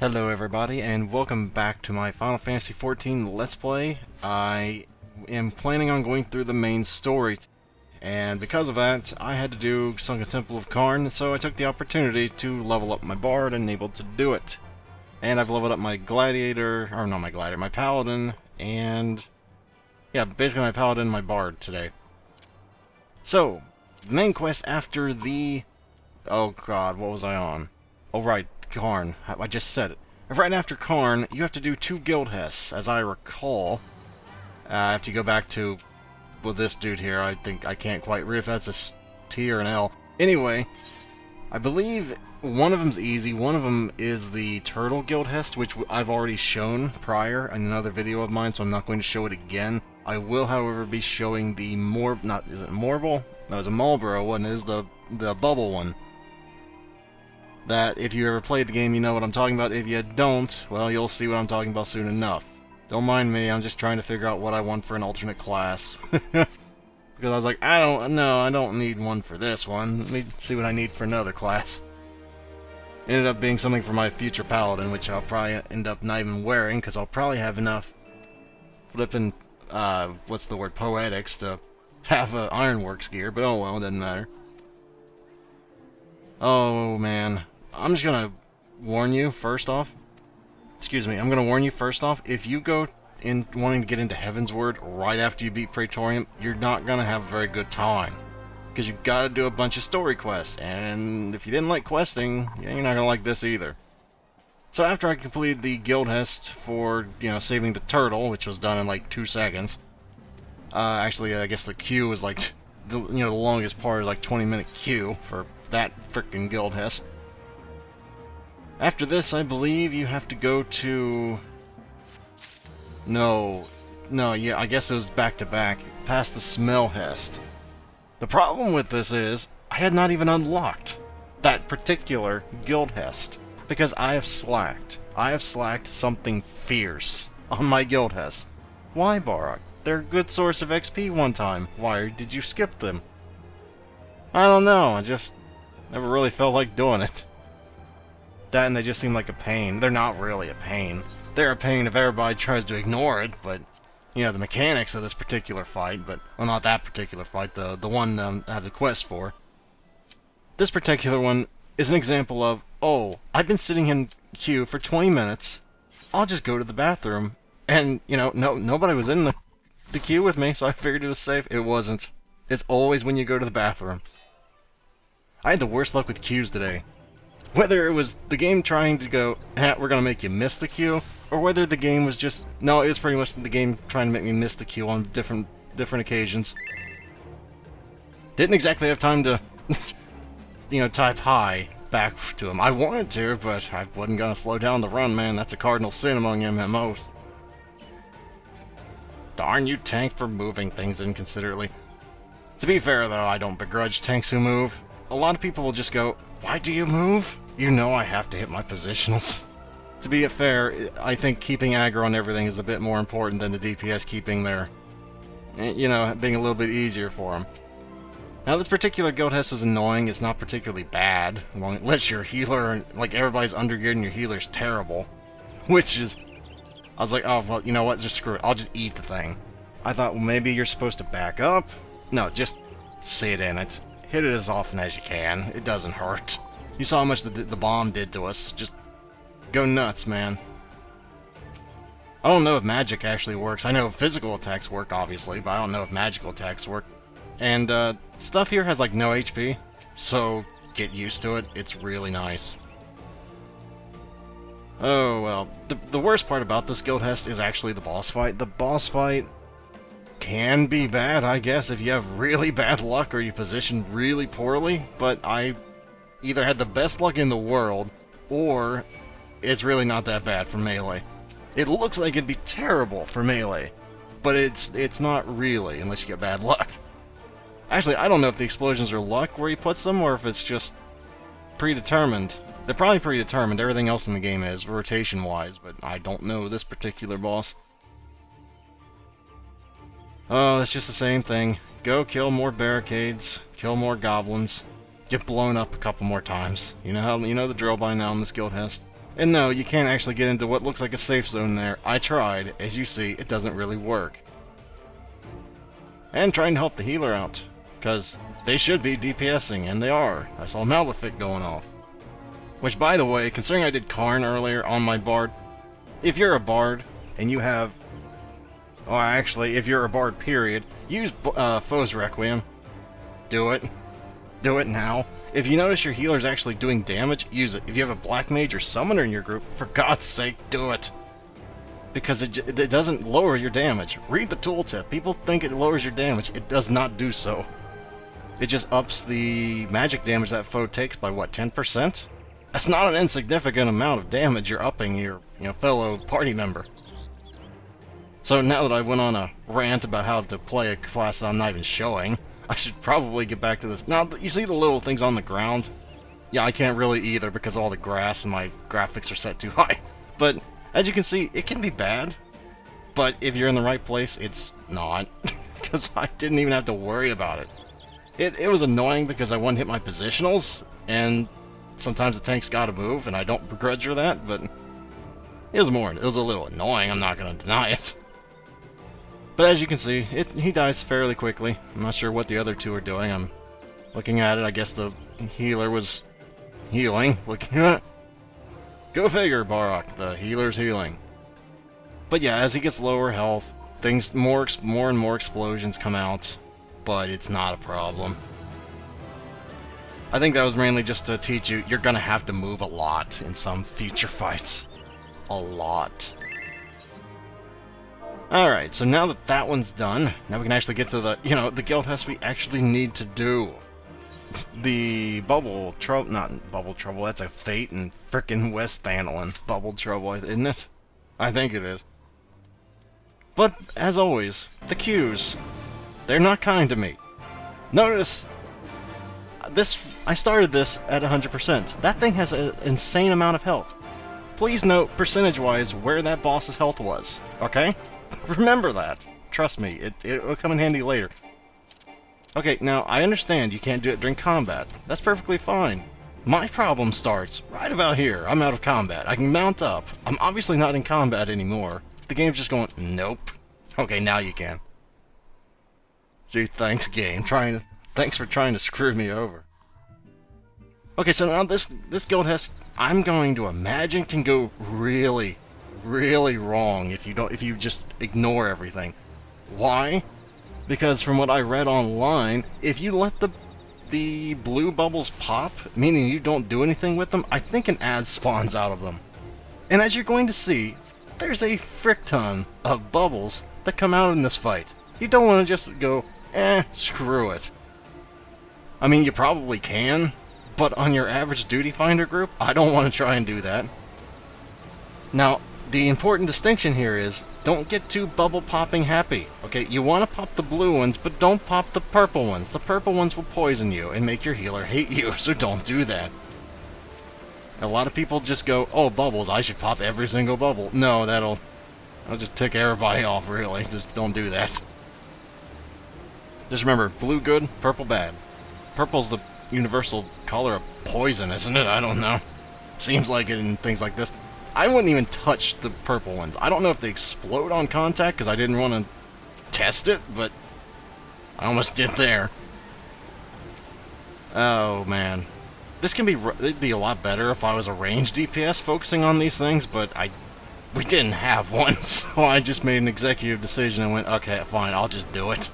Hello everybody, and welcome back to my Final Fantasy XIV Let's Play. I am planning on going through the main story, and because of that, I had to do Sunken Temple of Karn, so I took the opportunity to level up my bard and able to do it. And I've leveled up my gladiator, or not my gladiator, my paladin, and yeah, basically my paladin and my bard today. So, the main quest after the... oh god, what was I on? Oh right, Karn. I just said it. Right after Karn, you have to do 2 guild hests, as I recall. I have to go back to, well, this dude here. I think I can't quite read if that's a T or an L. Anyway, I believe one of them's easy. One of them is the Turtle Guild hest, which I've already shown prior in another video of mine, so I'm not going to show it again. I will, however, be showing the is it Marble? No, it's a Marlboro one. It is the bubble one. That, if you ever played the game, you know what I'm talking about. If you don't, well, you'll see what I'm talking about soon enough. Don't mind me, I'm just trying to figure out what I want for an alternate class. Because I was like, I don't need one for this one. Let me see what I need for another class. Ended up being something for my future paladin, which I'll probably end up not even wearing, because I'll probably have enough flippin', what's the word, poetics to have a ironworks gear, but oh well, it doesn't matter. Oh man. I'm just gonna warn you first off. Excuse me, I'm gonna warn you first off. If you go in wanting to get into Heavensward right after you beat Praetorium, you're not gonna have a very good time. Because you gotta do a bunch of story quests, and if you didn't like questing, yeah, you're not gonna like this either. So after I completed the guild hest for, saving the turtle, which was done in like 2 seconds. Actually, I guess the queue was like, the longest part is like 20-minute queue for that frickin' guild hest. After this, I believe you have to go to... No, yeah, I guess it was back-to-back, past the Smell Hest. The problem with this is, I had not even unlocked that particular guild hest, because I have slacked. I have slacked something fierce on my guild hest. Why, Barak? They're a good source of XP one time. Why did you skip them? I don't know, I just never really felt like doing it. That and they just seem like a pain. They're not really a pain. They're a pain if everybody tries to ignore it, but, the mechanics of this particular fight, but, well, not that particular fight, the one I have the quest for. This particular one is an example of, oh, I've been sitting in queue for 20 minutes, I'll just go to the bathroom, and, nobody was in the queue with me, so I figured it was safe. It wasn't. It's always when you go to the bathroom. I had the worst luck with queues today. Whether it was the game trying to go, we're gonna make you miss the queue, or whether the game was just... No, it was pretty much the game trying to make me miss the queue on different occasions. Didn't exactly have time to, type hi back to him. I wanted to, but I wasn't gonna slow down the run, man. That's a cardinal sin among MMOs. Darn you, tank, for moving things inconsiderately. To be fair, though, I don't begrudge tanks who move. A lot of people will just go, why do you move? You know I have to hit my positionals. To be fair, I think keeping aggro on everything is a bit more important than the DPS keeping their, being a little bit easier for them. Now, this particular guild hest is annoying. It's not particularly bad, unless your healer, like, everybody's undergeared and your healer's terrible. Which is... I was like, oh, well, you know what? Just screw it. I'll just eat the thing. I thought, well, maybe you're supposed to back up. No, just sit in it. Hit it as often as you can. It doesn't hurt. You saw how much the bomb did to us. Just go nuts, man. I don't know if magic actually works. I know physical attacks work, obviously, but I don't know if magical attacks work. And, stuff here has, like, no HP, so get used to it. It's really nice. Oh, well. The worst part about this guild hest is actually the boss fight. The boss fight can be bad, I guess, if you have really bad luck or you position really poorly, but I either had the best luck in the world, or it's really not that bad for melee. It looks like it'd be terrible for melee, but it's not really, unless you get bad luck. Actually, I don't know if the explosions are luck where he puts them, or if it's just predetermined. They're probably predetermined, everything else in the game is, rotation-wise, but I don't know this particular boss. Oh, it's just the same thing. Go kill more barricades, kill more goblins, get blown up a couple more times. You know the drill by now in this guild hest. And no, you can't actually get into what looks like a safe zone there. I tried. As you see, it doesn't really work. And trying to help the healer out, because they should be DPSing, and they are. I saw Malefic going off. Which, by the way, considering I did Karn earlier on my Bard, if you're a Bard and you have... Well, actually, if you're a Bard, period, use Foe's Requiem. Do it. Do it now. If you notice your healer's actually doing damage, use it. If you have a Black Mage or Summoner in your group, for God's sake, do it. Because it doesn't lower your damage. Read the tooltip. People think it lowers your damage. It does not do so. It just ups the magic damage that foe takes by, what, 10%? That's not an insignificant amount of damage you're upping your fellow party member. So now that I went on a rant about how to play a class that I'm not even showing, I should probably get back to this. Now, you see the little things on the ground? Yeah, I can't really either because all the grass and my graphics are set too high. But as you can see, it can be bad. But if you're in the right place, it's not. Because I didn't even have to worry about it. It was annoying because I wouldn't hit my positionals, and sometimes the tank's gotta move, and I don't begrudge her that, but it was a little annoying, I'm not gonna deny it. But as you can see, he dies fairly quickly. I'm not sure what the other two are doing. I'm looking at it, I guess the healer was healing. Go figure, Barak, the healer's healing. But yeah, as he gets lower health, more and more explosions come out, but it's not a problem. I think that was mainly just to teach you, you're gonna have to move a lot in some future fights. A lot. Alright, so now that that one's done, now we can actually get to the, the guild test we actually need to do. The Bubble Trouble, not Bubble Trouble, that's a Fate and frickin' West Thanolin. Bubble Trouble, isn't it? I think it is. But, as always, the queues. They're not kind to me. Notice, I started this at 100%. That thing has an insane amount of health. Please note, percentage-wise, where that boss's health was, okay? Remember that. Trust me, it will come in handy later. Okay, now, I understand you can't do it during combat. That's perfectly fine. My problem starts right about here. I'm out of combat. I can mount up. I'm obviously not in combat anymore. The game's just going, nope. Okay, now you can. Gee, thanks, game. Thanks for trying to screw me over. Okay, so now this guild test, I'm going to imagine can go really, really wrong if you just ignore everything. Why? Because from what I read online, if you let the blue bubbles pop, meaning you don't do anything with them, I think an ad spawns out of them. And as you're going to see, there's a frick ton of bubbles that come out in this fight. You don't want to just go, screw it. I mean, you probably can, but on your average duty finder group, I don't want to try and do that. Now, the important distinction here is, don't get too bubble popping happy. Okay, you want to pop the blue ones, but don't pop the purple ones. The purple ones will poison you and make your healer hate you, so don't do that. A lot of people just go, oh, bubbles, I should pop every single bubble. No, that'll just tick everybody off, really. Just don't do that. Just remember, blue good, purple bad. Purple's the universal color of poison, isn't it? I don't know. Seems like it in things like this. I wouldn't even touch the purple ones. I don't know if they explode on contact, because I didn't want to test it, but I almost did there. Oh, man. It'd be a lot better if I was a ranged DPS focusing on these things, but we didn't have one, so I just made an executive decision and went, okay, fine, I'll just do it.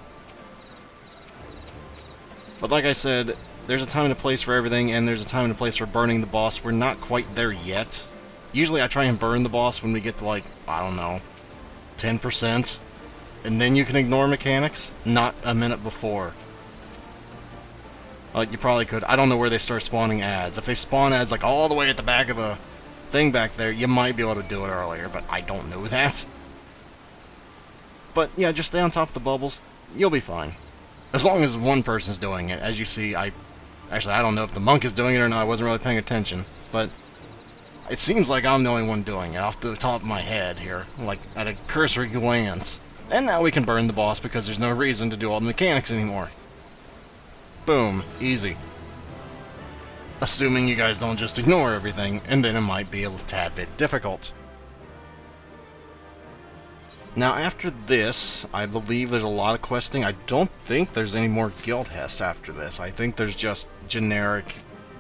But like I said, there's a time and a place for everything, and there's a time and a place for burning the boss. We're not quite there yet. Usually I try and burn the boss when we get to, like, I don't know, 10%. And then you can ignore mechanics, not a minute before. You probably could. I don't know where they start spawning ads. If they spawn ads, like, all the way at the back of the thing back there, you might be able to do it earlier, but I don't know that. But, yeah, just stay on top of the bubbles. You'll be fine. As long as one person's doing it. As you see, actually, I don't know if the monk is doing it or not. I wasn't really paying attention. But it seems like I'm the only one doing it off the top of my head here. Like, at a cursory glance. And now we can burn the boss because there's no reason to do all the mechanics anymore. Boom. Easy. Assuming you guys don't just ignore everything, and then it might be a tad bit difficult. Now after this, I believe there's a lot of questing. I don't think there's any more guild hests after this. I think there's just generic,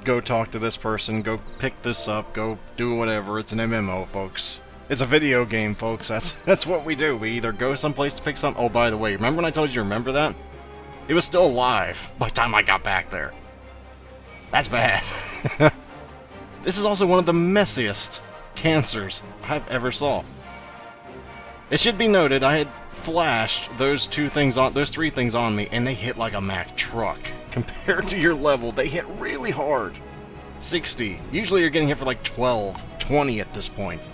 go talk to this person, go pick this up, go do whatever. It's an MMO, folks. It's a video game, folks. That's what we do. We either go someplace to pick something. Oh, by the way, remember when I told you to remember that? It was still alive by the time I got back there. That's bad. This is also one of the messiest cancers I've ever saw. It should be noted, I had flashed those three things on me, and they hit like a Mack truck. Compared to your level, they hit really hard. 60. Usually you're getting hit for like 12, 20 at this point.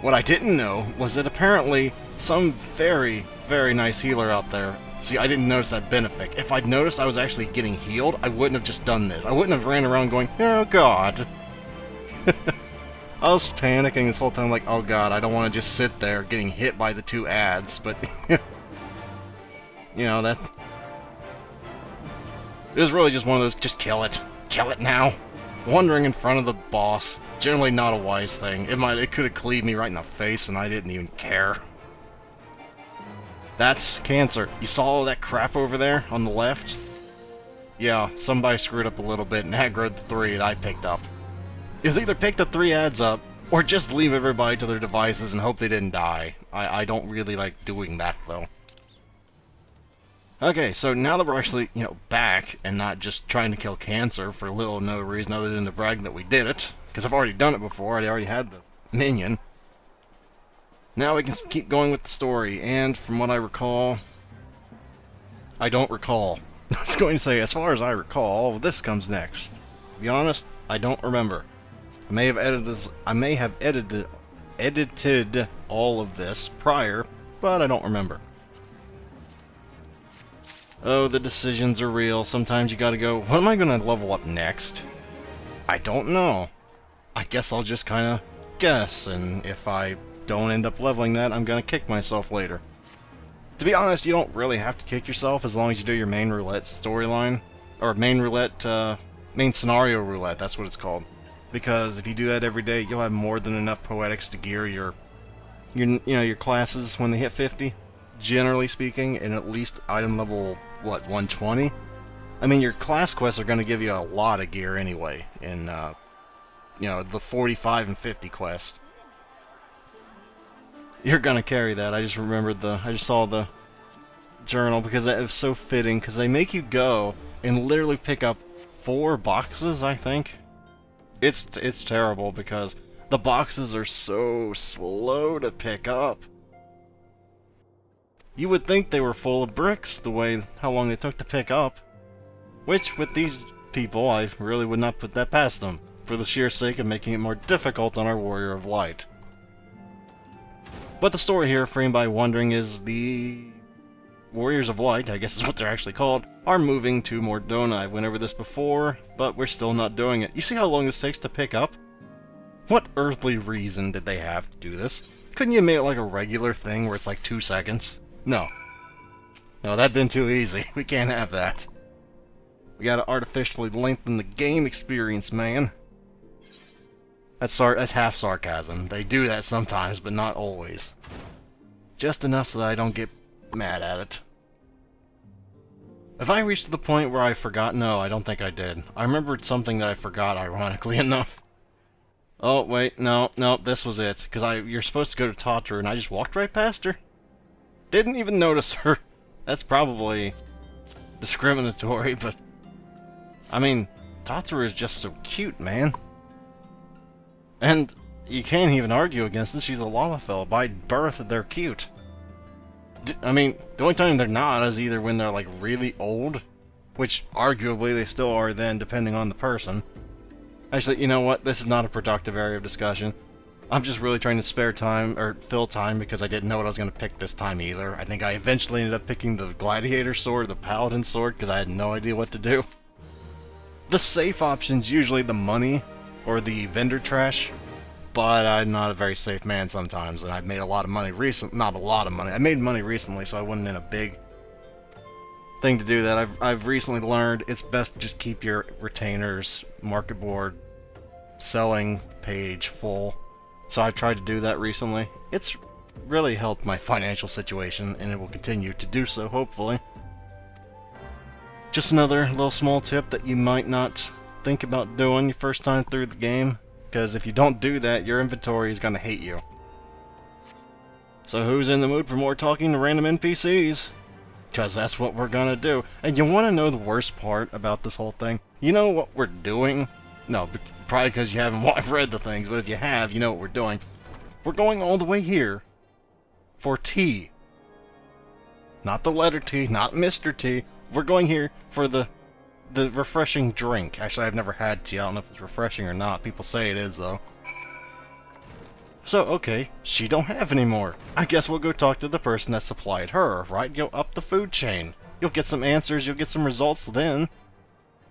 What I didn't know was that apparently some very, very nice healer out there. See, I didn't notice that benefit. If I'd noticed I was actually getting healed, I wouldn't have just done this. I wouldn't have ran around going, oh god. I was panicking this whole time like, oh god, I don't want to just sit there getting hit by the two ads, but you know, that it was really just one of those, just kill it now. Wandering in front of the boss, generally not a wise thing. It could have cleaved me right in the face and I didn't even care. That's cancer. You saw all that crap over there on the left? Yeah, somebody screwed up a little bit and aggroed the 3 that I picked up. It was either pick the 3 ads up, or just leave everybody to their devices and hope they didn't die. I don't really like doing that, though. Okay, so now that we're actually, you know, back, and not just trying to kill cancer for little or no reason other than to brag that we did it, because I've already done it before, I already had the minion. Now we can keep going with the story, and from what I recall, I don't recall. I was going to say, as far as I recall, this comes next. To be honest, I don't remember. I may have edited this. I may have edited all of this prior, but I don't remember. Oh, the decisions are real. Sometimes you gotta go, what am I gonna level up next? I don't know. I guess I'll just kinda guess, and if I don't end up leveling that, I'm gonna kick myself later. To be honest, you don't really have to kick yourself as long as you do your main roulette storyline. Or main roulette, main scenario roulette, that's what it's called. Because if you do that every day, you'll have more than enough poetics to gear your classes when they hit 50, generally speaking, and at least item level, what, 120? I mean, your class quests are going to give you a lot of gear anyway, in, the 45 and 50 quest. You're going to carry that. I just saw the journal, because that is so fitting, because they make you go and literally pick up 4 boxes, I think. It's terrible because the boxes are so slow to pick up. You would think they were full of bricks how long they took to pick up. Which, with these people, I really would not put that past them, for the sheer sake of making it more difficult on our Warrior of Light. But the story here, framed by Wondering, is the Warriors of Light, I guess is what they're actually called, are moving to Mordona. I went over this before, but we're still not doing it. You see how long this takes to pick up? What earthly reason did they have to do this? Couldn't you have made it like a regular thing where it's like 2 seconds? No. No, that'd been too easy. We can't have that. We gotta artificially lengthen the game experience, man. That's half sarcasm. They do that sometimes, but not always. Just enough so that I don't get mad at it. Have I reached the point where I forgot? No, I don't think I did. I remembered something that I forgot, ironically enough. Oh, wait, no, this was it. Because you're supposed to go to Tatra, and I just walked right past her. Didn't even notice her. That's probably discriminatory, but... I mean, Tatra is just so cute, man. And you can't even argue against it. She's a Lalafell. By birth, they're cute. I mean, the only time they're not is either when they're, like, really old, which, arguably, they still are then, depending on the person. Actually, you know what? This is not a productive area of discussion. I'm just really trying to spare time, or fill time, because I didn't know what I was going to pick this time either. I think I eventually ended up picking the Gladiator sword, the Paladin sword, because I had no idea what to do. The safe option's usually the money, or the vendor trash. But I'm not a very safe man sometimes, and I've made a lot of money recently. Not a lot of money. I made money recently, so I wasn't in a big thing to do that I've recently learned. It's best to just keep your retainers, market board, selling page full. So I tried to do that recently. It's really helped my financial situation, and it will continue to do so, hopefully. Just another little small tip that you might not think about doing your first time through the game, because if you don't do that, your inventory is going to hate you. So who's in the mood for more talking to random NPCs? Because that's what we're going to do. And you want to know the worst part about this whole thing? You know what we're doing? No, probably because you haven't read the things, but if you have, you know what we're doing. We're going all the way here for tea. Not the letter T, not Mr. T. We're going here for the refreshing drink. Actually, I've never had tea. I don't know if it's refreshing or not. People say it is, though. So, okay, she don't have any more. I guess we'll go talk to the person that supplied her, right? Go up the food chain. You'll get some answers, you'll get some results then.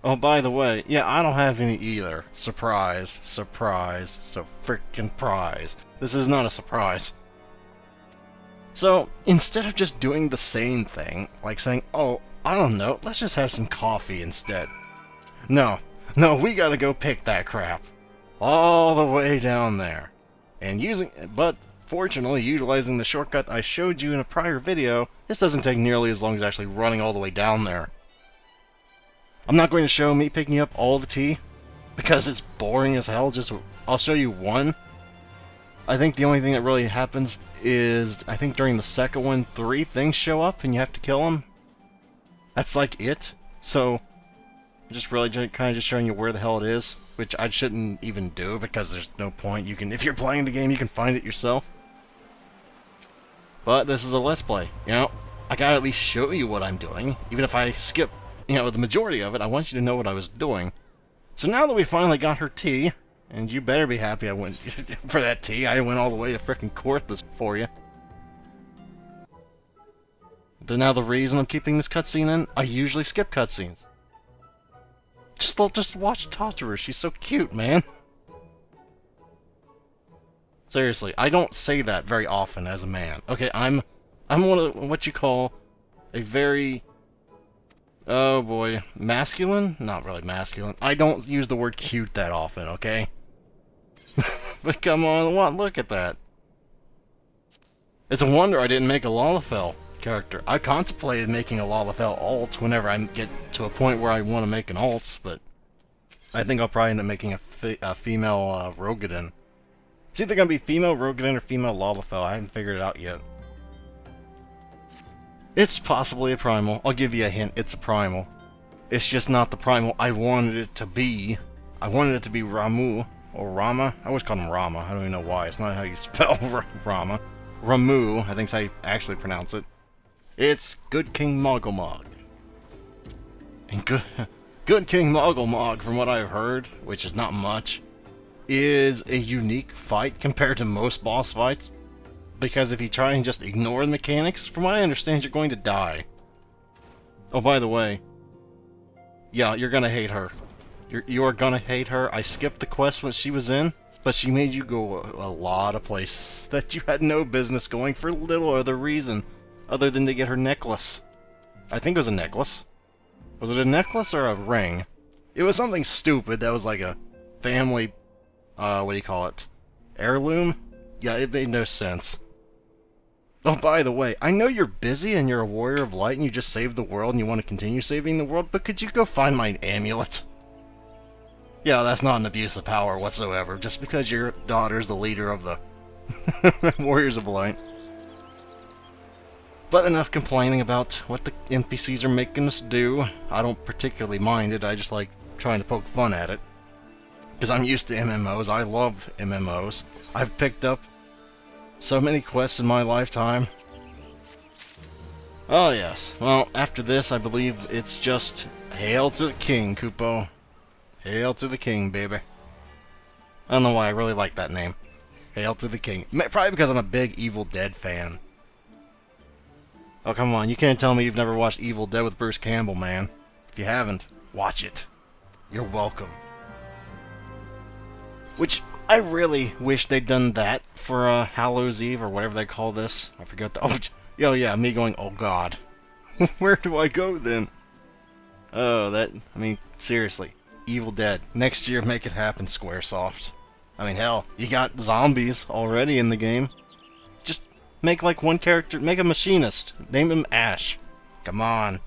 Oh, by the way, yeah, I don't have any either. Surprise, surprise, so frickin' prize. This is not a surprise. So, instead of just doing the same thing, like saying, oh, I don't know, let's just have some coffee instead. No, we gotta go pick that crap. All the way down there. But fortunately, utilizing the shortcut I showed you in a prior video, this doesn't take nearly as long as actually running all the way down there. I'm not going to show me picking up all the tea, because it's boring as hell. I'll show you one. I think the only thing that really happens is, I think during the second one, 3 things show up and you have to kill them. That's like it. So, I'm just really kind of just showing you where the hell it is, which I shouldn't even do because there's no point. If you're playing the game, you can find it yourself. But this is a Let's Play, you know. I gotta at least show you what I'm doing, even if I skip, you know, the majority of it. I want you to know what I was doing. So now that we finally got her tea, and you better be happy I went for that tea. I went all the way to frickin' court this for you. Now the reason I'm keeping this cutscene in, I usually skip cutscenes. Just watch Tataru. She's so cute, man. Seriously, I don't say that very often as a man. Okay, I'm one of what you call a very, oh boy, masculine? Not really masculine. I don't use the word cute that often, okay? But come on, look at that. It's a wonder I didn't make a Lalafell character. I contemplated making a Lalafell alt whenever I get to a point where I want to make an alt, but I think I'll probably end up making a female Rogadin. It's either going to be female Rogadin or female Lalafell. I haven't figured it out yet. It's possibly a primal. I'll give you a hint. It's a primal. It's just not the primal I wanted it to be. I wanted it to be Ramu. Or Rama? I always call him Rama. I don't even know why. It's not how you spell Rama. Ramu, I think is how you actually pronounce it. It's Good King Mogglemog. And Good King Mogglemog, from what I've heard, which is not much, is a unique fight compared to most boss fights. Because if you try and just ignore the mechanics, from what I understand, you're going to die. Oh, by the way, yeah, you're gonna hate her. You are gonna hate her. I skipped the quest when she was in, but she made you go a lot of places that you had no business going for little other reason other than to get her necklace. I think it was a necklace. Was it a necklace or a ring? It was something stupid that was like a family, what do you call it? Heirloom? Yeah, it made no sense. Oh, by the way, I know you're busy and you're a warrior of light and you just saved the world and you want to continue saving the world, but could you go find my amulet? Yeah, that's not an abuse of power whatsoever, just because your daughter's the leader of the Warriors of Light. But enough complaining about what the NPCs are making us do. I don't particularly mind it, I just like trying to poke fun at it. Because I'm used to MMOs, I love MMOs. I've picked up so many quests in my lifetime. Oh yes, well, after this I believe it's just Hail to the King, Kupo. Hail to the King, baby. I don't know why I really like that name. Hail to the King. Probably because I'm a big Evil Dead fan. Oh, come on. You can't tell me you've never watched Evil Dead with Bruce Campbell, man. If you haven't, watch it. You're welcome. Which, I really wish they'd done that for Hallows Eve, or whatever they call this. I forgot the... Oh yeah, me going, oh god. Where do I go then? Oh, I mean, seriously. Evil Dead. Next year, make it happen, Squaresoft. I mean, hell, you got zombies already in the game. Just make like one character, make a machinist. Name him Ash. Come on.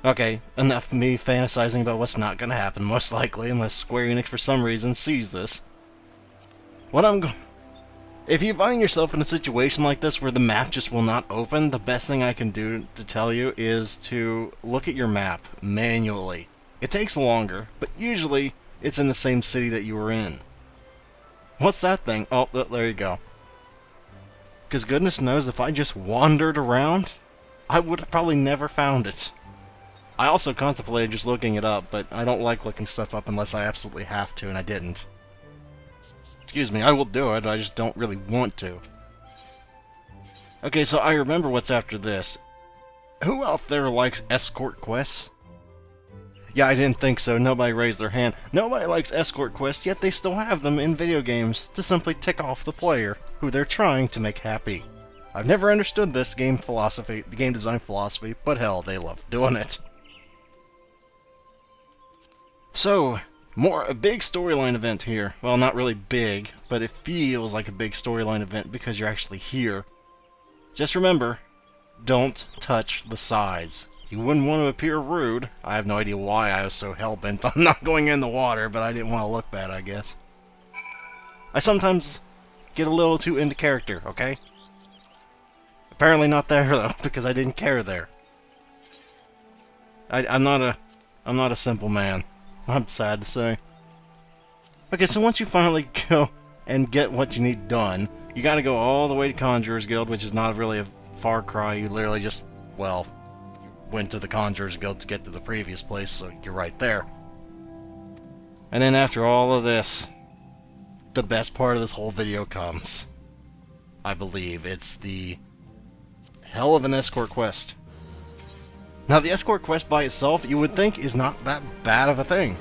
Okay, enough of me fantasizing about what's not gonna happen, most likely, unless Square Enix for some reason sees this. If you find yourself in a situation like this where the map just will not open, the best thing I can do to tell you is to look at your map manually. It takes longer, but usually it's in the same city that you were in. What's that thing? Oh, there you go. Because goodness knows if I just wandered around, I would have probably never found it. I also contemplated just looking it up, but I don't like looking stuff up unless I absolutely have to, and I didn't. Excuse me, I will do it, I just don't really want to. Okay, so I remember what's after this. Who out there likes escort quests? Yeah, I didn't think so. Nobody raised their hand. Nobody likes escort quests, yet they still have them in video games to simply tick off the player, who they're trying to make happy. I've never understood this game philosophy, the game design philosophy, but hell, they love doing it. So, a big storyline event here. Well, not really big, but it feels like a big storyline event because you're actually here. Just remember, don't touch the sides. You wouldn't want to appear rude. I have no idea why I was so hell-bent on not going in the water, but I didn't want to look bad, I guess. I sometimes get a little too into character, okay? Apparently not there, though, because I didn't care there. I'm not a simple man. I'm sad to say. Okay, so once you finally go and get what you need done, you gotta go all the way to Conjurer's Guild, which is not really a far cry. You literally just, well, you went to the Conjurer's Guild to get to the previous place, so you're right there. And then after all of this, the best part of this whole video comes. I believe it's the hell of an escort quest. Now, the escort quest by itself, you would think, is not that bad of a thing.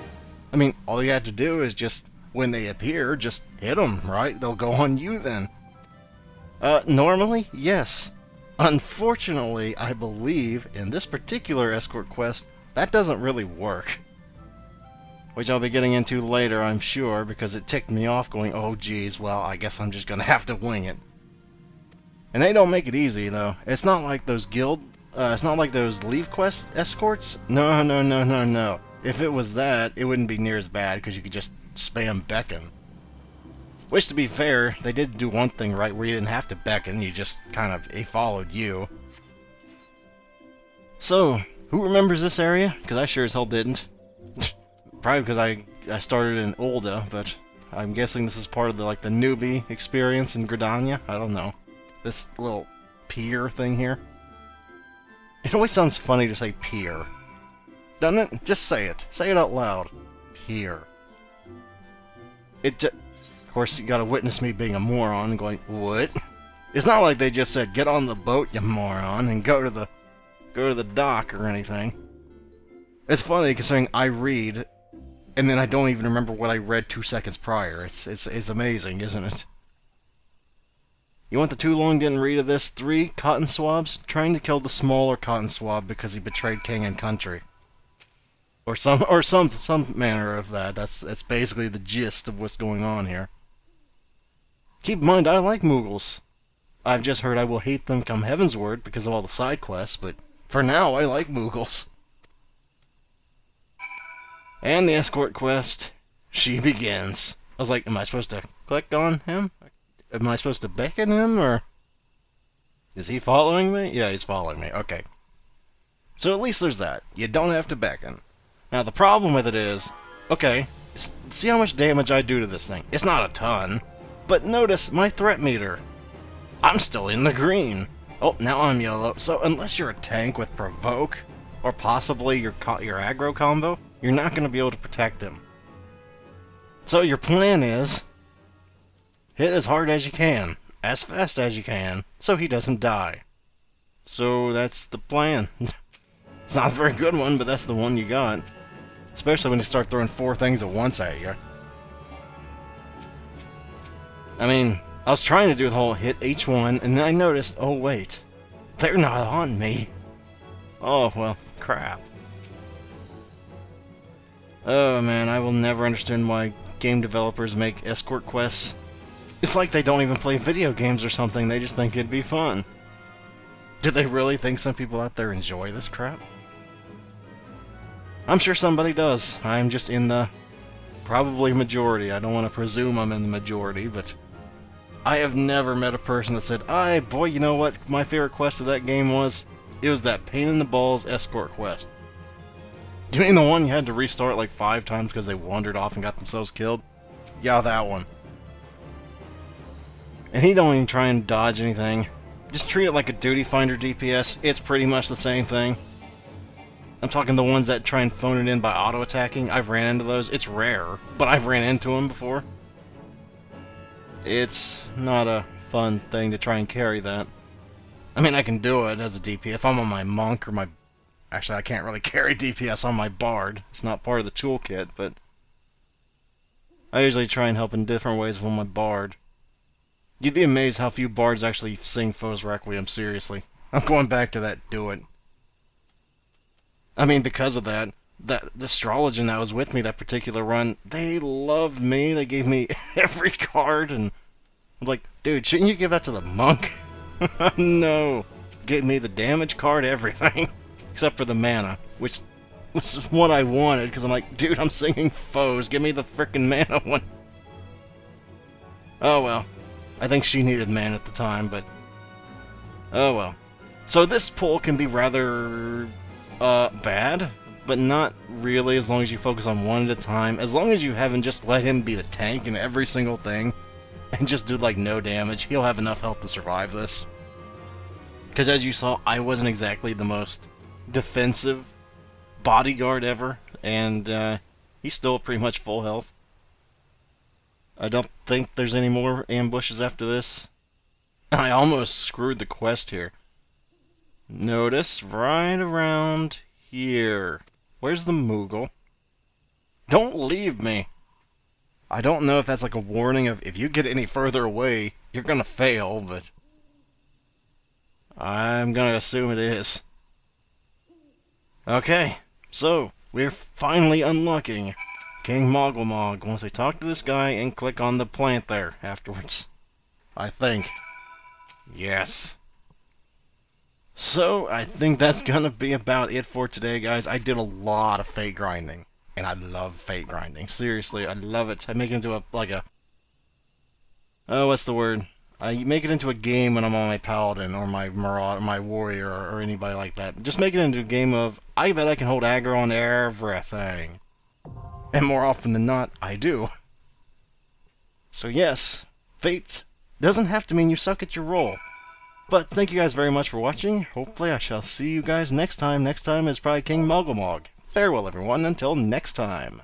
I mean, all you have to do is just, when they appear, just hit them, right? They'll go on you then. Normally, yes. Unfortunately, I believe, in this particular escort quest, that doesn't really work. Which I'll be getting into later, I'm sure, because it ticked me off going, oh geez, well, I guess I'm just gonna have to wing it. And they don't make it easy, though. It's not like those it's not like those Leave Quest escorts. No, no, no, no, no. If it was that, it wouldn't be near as bad, because you could just spam beckon. Which, to be fair, they did do one thing right, where you didn't have to beckon, you just kind of, it followed you. So, who remembers this area? Because I sure as hell didn't. Probably because I started in Ulda, but I'm guessing this is part of the, like, the newbie experience in Gridania? I don't know. This little pier thing here. It always sounds funny to say pier. Doesn't it? Just say it. Say it out loud. Pier. Of course, you gotta witness me being a moron and going, what? It's not like they just said, get on the boat, you moron, and go to the dock or anything. It's funny considering I read, and then I don't even remember what I read 2 seconds prior. It's amazing, isn't it? You want the too long didn't read of this? 3 cotton swabs trying to kill the smaller cotton swab because he betrayed king and country. Or some manner of that. That's basically the gist of what's going on here. Keep in mind, I like Moogles. I've just heard I will hate them come Heavensward because of all the side quests, but for now, I like Moogles. And the escort quest, she begins. I was like, am I supposed to click on him? Am I supposed to beckon him, or is he following me? Yeah, he's following me. Okay. So at least there's that. You don't have to beckon. Now, the problem with it is, okay, see how much damage I do to this thing. It's not a ton, but notice my threat meter. I'm still in the green. Oh, now I'm yellow. So unless you're a tank with Provoke, or possibly your aggro combo, you're not going to be able to protect him. So your plan is, hit as hard as you can, as fast as you can, so he doesn't die. So that's the plan. It's not a very good one, but that's the one you got. Especially when you start throwing 4 things at once at you. I mean, I was trying to do the whole hit H1, and then I noticed, oh wait, They're not on me. Oh, well, crap. Oh man, I will never understand why game developers make escort quests. It's like they don't even play video games or something, they just think it'd be fun. Do they really think some people out there enjoy this crap? I'm sure somebody does. I'm just in the probably majority. I don't want to presume I'm in the majority, but I have never met a person that said, boy, you know what my favorite quest of that game was? It was that pain in the balls escort quest. You mean the one you had to restart like 5 times because they wandered off and got themselves killed? Yeah, that one. And he don't even try and dodge anything. Just treat it like a duty finder DPS. It's pretty much the same thing. I'm talking the ones that try and phone it in by auto-attacking. I've ran into those. It's rare, but I've ran into them before. It's not a fun thing to try and carry that. I mean, I can do it as a DPS. If I'm on my monk or my... Actually, I can't really carry DPS on my bard. It's not part of the toolkit, but... I usually try and help in different ways with my bard. You'd be amazed how few bards actually sing Foe's Requiem, seriously. I'm going back to that do it. I mean, because of that, the astrologian that was with me that particular run, they loved me. They gave me every card, and I was like, dude, shouldn't you give that to the monk? No. Gave me the damage card, everything. Except for the mana, which was what I wanted, because I'm like, dude, I'm singing foes. Give me the frickin' mana one. Oh well. I think she needed mana at the time, but... Oh well. So this pull can be rather... bad, but not really as long as you focus on one at a time. As long as you haven't just let him be the tank in every single thing, and just do like no damage, he'll have enough health to survive this. Because as you saw, I wasn't exactly the most defensive bodyguard ever, and he's still pretty much full health. I don't think there's any more ambushes after this. I almost screwed the quest here. Notice right around here. Where's the Moogle? Don't leave me. I don't know if that's like a warning of if you get any further away, you're gonna fail, but I'm gonna assume it is. Okay, so we're finally unlocking King Mogglemog once I talk to this guy and click on the plant there afterwards. I think. Yes. So, I think that's gonna be about it for today, guys. I did a lot of fate grinding, and I love fate grinding. Seriously, I love it. I make it into a, like a... Oh, what's the word? I make it into a game when I'm on my paladin, or my marauder, my warrior, or anybody like that. Just make it into a game of, I bet I can hold aggro on everything. And more often than not, I do. So yes, fate doesn't have to mean you suck at your role. But thank you guys very much for watching. Hopefully I shall see you guys next time. Next time is probably King Mogglemog. Farewell everyone, until next time.